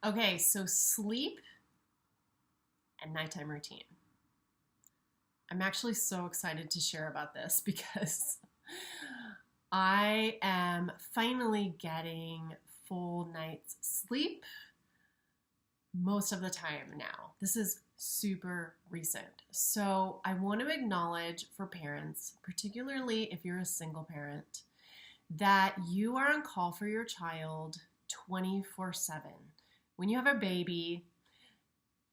Okay, so sleep and nighttime routine. I'm actually so excited to share about this because I am finally getting full night's sleep most of the time now. This is super recent. So I want to acknowledge for parents, particularly if you're a single parent, that you are on call for your child 24/7. When you have a baby,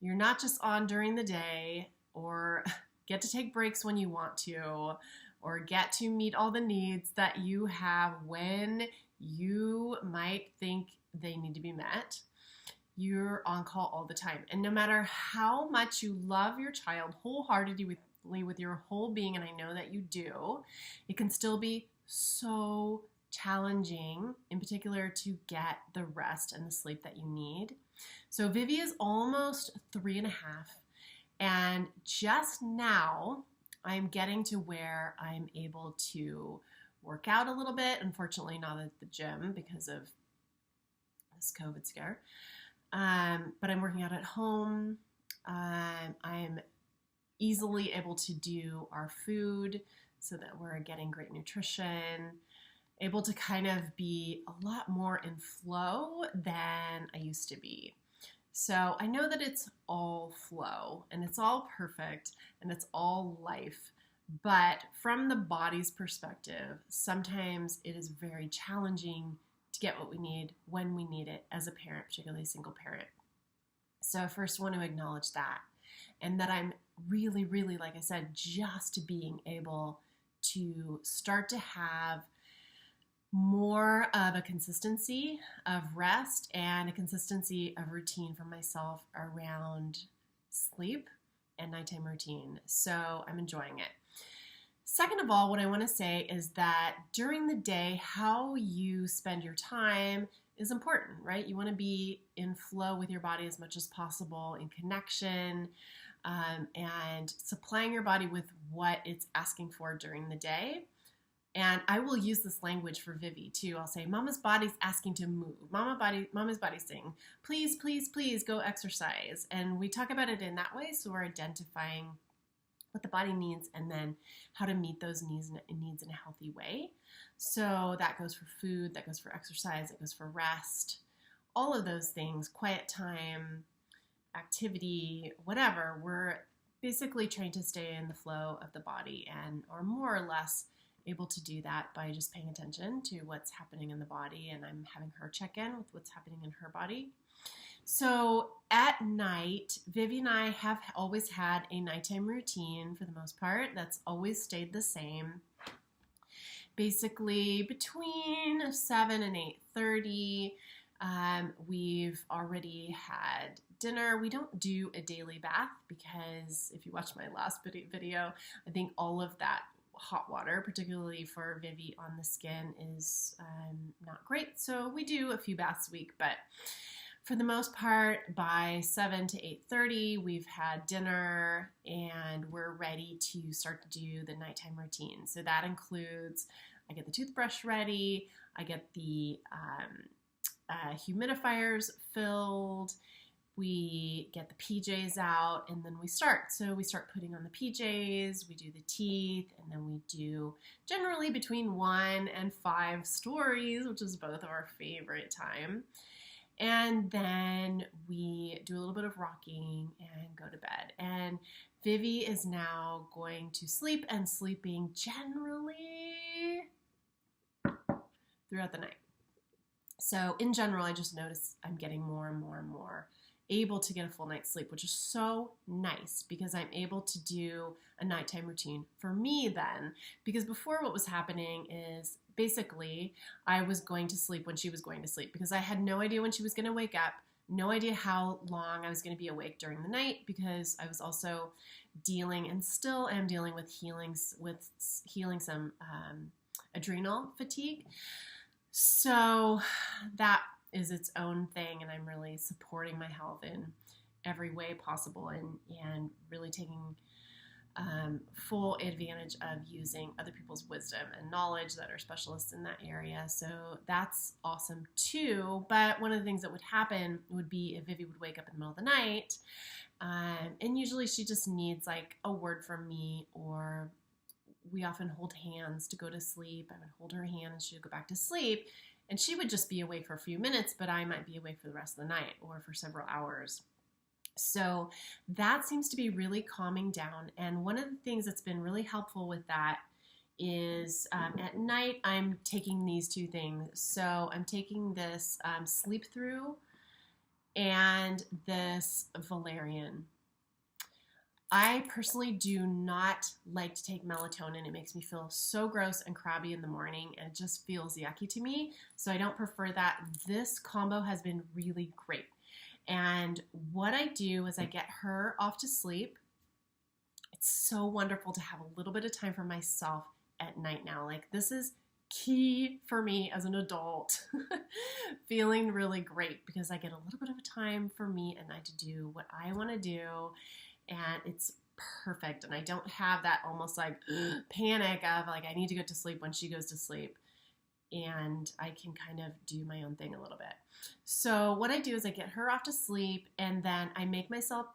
you're not just on during the day or get to take breaks when you want to or get to meet all the needs that you have when you might think they need to be met. You're on call all the time. And no matter how much you love your child wholeheartedly with your whole being, and I know that you do, it can still be so challenging, in particular, to get the rest and the sleep that you need. So Vivi is almost 3.5, and just now I'm getting to where I'm able to work out a little bit. Unfortunately, not at the gym because of this COVID scare. But I'm working out at home. I'm easily able to do our food so that we're getting great nutrition, able to kind of be a lot more in flow than I used to be. So I know that it's all flow and it's all perfect and it's all life. But from the body's perspective, sometimes it is very challenging to get what we need when we need it as a parent, particularly a single parent. So I first want to acknowledge that, and that I'm really, really, like I said, just being able to start to have more of a consistency of rest and a consistency of routine for myself around sleep and nighttime routine. So I'm enjoying it. Second of all, what I want to say is that during the day, how you spend your time is important, right? You want to be in flow with your body as much as possible, in connection, and supplying your body with what it's asking for during the day. And I will use this language for Vivi too. I'll say, Mama's body's asking to move. Mama's body's saying, please, please, please go exercise. And we talk about it in that way. So we're identifying what the body needs and then how to meet those needs in a healthy way. So that goes for food, that goes for exercise, that goes for rest, all of those things, quiet time, activity, whatever. We're basically trying to stay in the flow of the body and are more or less able to do that by just paying attention to what's happening in the body, and I'm having her check in with what's happening in her body. So at night, Vivi and I have always had a nighttime routine for the most part. That's always stayed the same. Basically between 7 and 8:30, we've already had dinner. We don't do a daily bath because if you watch my last video, I think all of that hot water, particularly for Vivi on the skin, is not great. So we do a few baths a week, but for the most part, by 7 to 8:30, we've had dinner and we're ready to start to do the nighttime routine. So that includes, I get the toothbrush ready, I get the humidifiers filled, we get the PJs out, and then we start. So we start putting on the PJs, we do the teeth, and then we do generally between 1 and 5 stories, which is both of our favorite time. And then we do a little bit of rocking and go to bed. And Vivi is now going to sleep and sleeping generally throughout the night. So in general, I just notice I'm getting more and more and more able to get a full night's sleep, which is so nice because I'm able to do a nighttime routine for me then. Because before, what was happening is basically I was going to sleep when she was going to sleep because I had no idea when she was going to wake up, no idea how long I was going to be awake during the night, because I was also dealing and still am dealing with healing some adrenal fatigue. So that is its own thing, and I'm really supporting my health in every way possible and really taking full advantage of using other people's wisdom and knowledge that are specialists in that area. So that's awesome too. But one of the things that would happen would be if Vivi would wake up in the middle of the night, and usually she just needs like a word from me, or we often hold hands to go to sleep. I would hold her hand and she would go back to sleep, and she would just be awake for a few minutes, but I might be awake for the rest of the night or for several hours. So that seems to be really calming down. And one of the things that's been really helpful with that is at night I'm taking these two things. So I'm taking this Sleep Through and this valerian. I personally do not like to take melatonin. It makes me feel so gross and crabby in the morning, and it just feels yucky to me. So I don't prefer that. This combo has been really great. And what I do is I get her off to sleep. It's so wonderful to have a little bit of time for myself at night now. Like, this is key for me as an adult, feeling really great because I get a little bit of a time for me at night to do what I want to do, and it's perfect. And I don't have that almost like panic of like I need to go to sleep when she goes to sleep, and I can kind of do my own thing a little bit. So what I do is I get her off to sleep, and then I make myself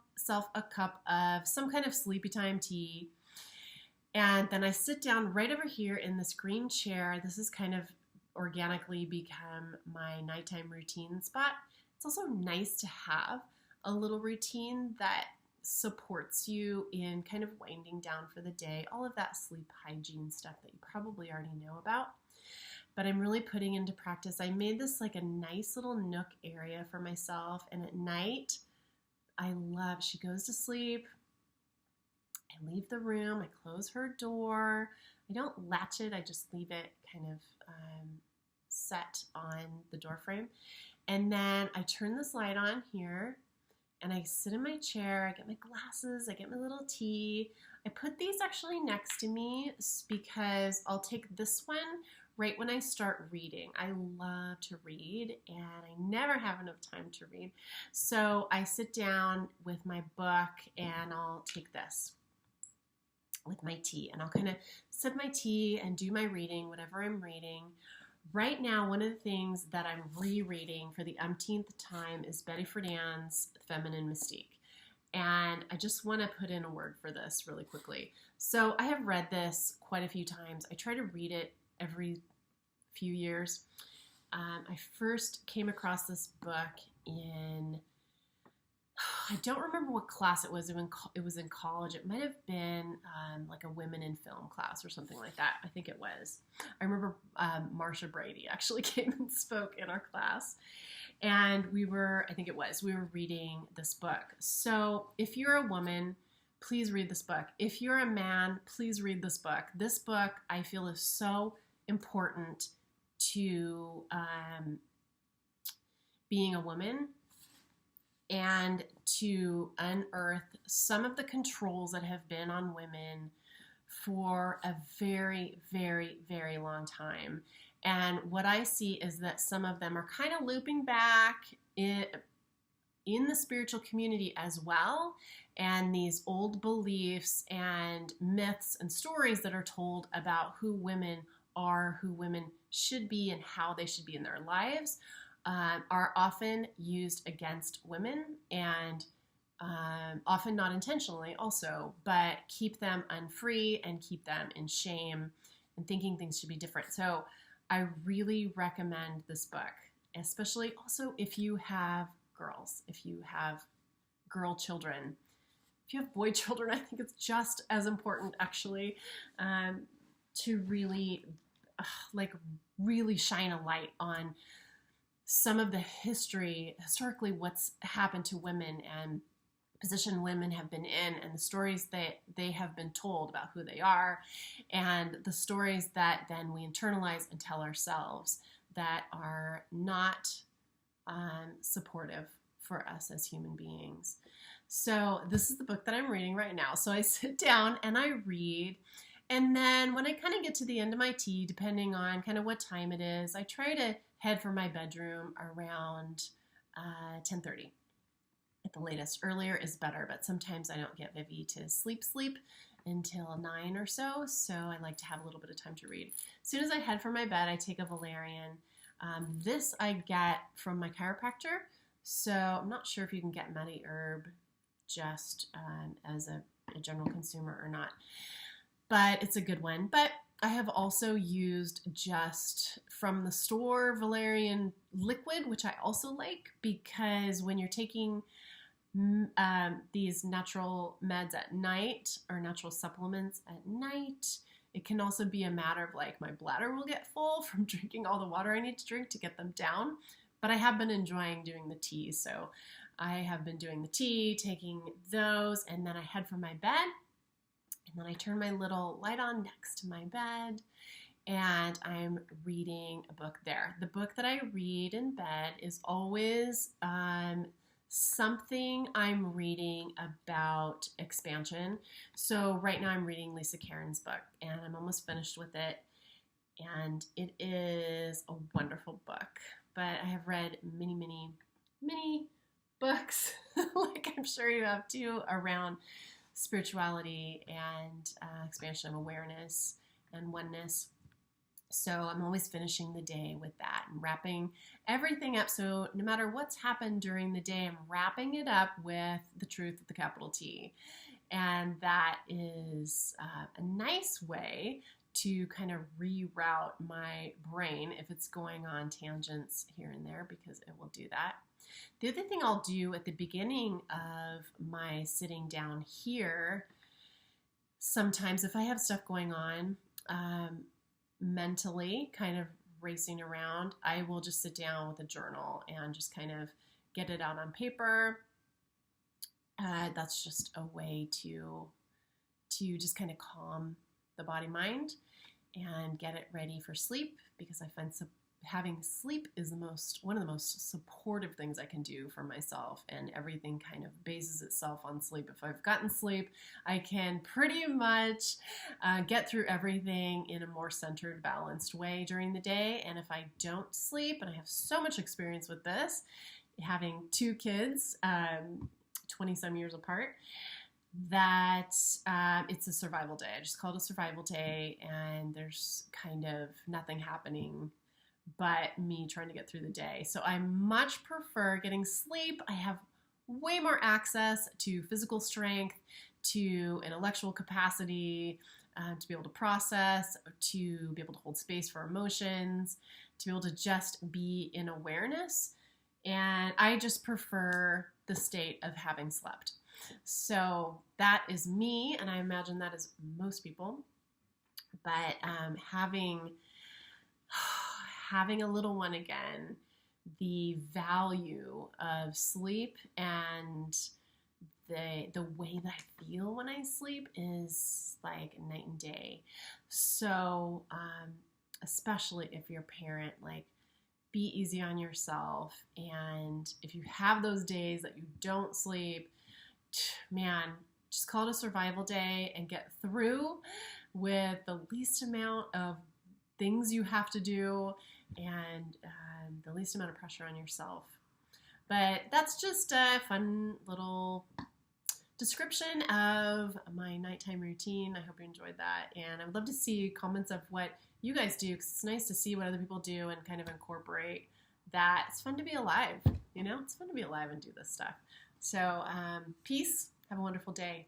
a cup of some kind of sleepy time tea. And then I sit down right over here in this green chair. This has kind of organically become my nighttime routine spot. It's also nice to have a little routine that supports you in kind of winding down for the day, all of that sleep hygiene stuff that you probably already know about. But I'm really putting into practice. I made this like a nice little nook area for myself. And at night, she goes to sleep. I leave the room. I close her door. I don't latch it. I just leave it kind of set on the door frame. And then I turn this light on here, and I sit in my chair. I get my glasses. I get my little tea. I put these actually next to me because I'll take this one right when I start reading. I love to read, and I never have enough time to read. So I sit down with my book, and I'll take this with my tea, and I'll kind of sip my tea and do my reading, whatever I'm reading. Right now, one of the things that I'm rereading for the umpteenth time is Betty Friedan's Feminine Mystique. And I just want to put in a word for this really quickly. So I have read this quite a few times. I try to read it every few years. I first came across this book in, I don't remember what class it was. It was in college. It might have been like a women in film class or something like that. I think it was. I remember Marsha Brady actually came and spoke in our class. And we were reading this book. So if you're a woman, please read this book. If you're a man, please read this book. This book, I feel, is so important to being a woman and to unearth some of the controls that have been on women for a very, very, very long time. And what I see is that some of them are kind of looping back in the spiritual community as well. And these old beliefs and myths and stories that are told about who women are, who women should be, and how they should be in their lives are often used against women, and often not intentionally also, but keep them unfree and keep them in shame and thinking things should be different. So I really recommend this book, especially also if you have girls, if you have girl children. If you have boy children, I think it's just as important actually to really really shine a light on some of the historically what's happened to women and position women have been in, and the stories that they have been told about who they are, and the stories that then we internalize and tell ourselves that are not supportive for us as human beings. So this is the book that I'm reading right now. So I sit down and I read, and then when I kind of get to the end of my tea, depending on kind of what time it is, I try to head for my bedroom around 10:30 at the latest. Earlier is better, but sometimes I don't get Vivi to sleep. until 9 or so. So I like to have a little bit of time to read. As soon as I head for my bed, I take a valerian. This I get from my chiropractor. So I'm not sure if you can get MediHerb just as a general consumer or not, but it's a good one. But I have also used just from the store valerian liquid, which I also like, because when you're taking these natural meds at night or natural supplements at night, it can also be a matter of like my bladder will get full from drinking all the water I need to drink to get them down. But I have been enjoying doing the tea. So I have been doing the tea, taking those, and then I head for my bed. And then I turn my little light on next to my bed and I'm reading a book there. The book that I read in bed is always something I'm reading about expansion. So right now I'm reading Lisa Caron's book and I'm almost finished with it. And it is a wonderful book. But I have read many books, like I'm sure you have too, around spirituality and expansion of awareness and oneness. So I'm always finishing the day with that and wrapping everything up. So no matter what's happened during the day, I'm wrapping it up with the truth with the capital T. And that is a nice way to kind of reroute my brain if it's going on tangents here and there, because it will do that. The other thing I'll do at the beginning of my sitting down here, sometimes if I have stuff going on mentally, kind of racing around, I will just sit down with a journal and just kind of get it out on paper. That's just a way to just kind of calm the body mind and get it ready for sleep, because I find having sleep is one of the most supportive things I can do for myself, and everything kind of bases itself on sleep. If I've gotten sleep, I can pretty much get through everything in a more centered, balanced way during the day. And if I don't sleep, and I have so much experience with this, having 2 kids, 20-some years apart, that it's a survival day. I just call it a survival day, and there's kind of nothing happening but me trying to get through the day. So I much prefer getting sleep. I have way more access to physical strength, to intellectual capacity, to be able to process, to be able to hold space for emotions, to be able to just be in awareness. And I just prefer the state of having slept. So that is me, and I imagine that is most people. But having a little one again, the value of sleep and the way that I feel when I sleep is like night and day. So especially if you're a parent, like, be easy on yourself. And if you have those days that you don't sleep, man, just call it a survival day and get through with the least amount of things you have to do and the least amount of pressure on yourself. But that's just a fun little description of my nighttime routine. I hope you enjoyed that. And I would love to see comments of what you guys do, because it's nice to see what other people do and kind of incorporate that. It's fun to be alive, you know? It's fun to be alive and do this stuff. So peace. Have a wonderful day.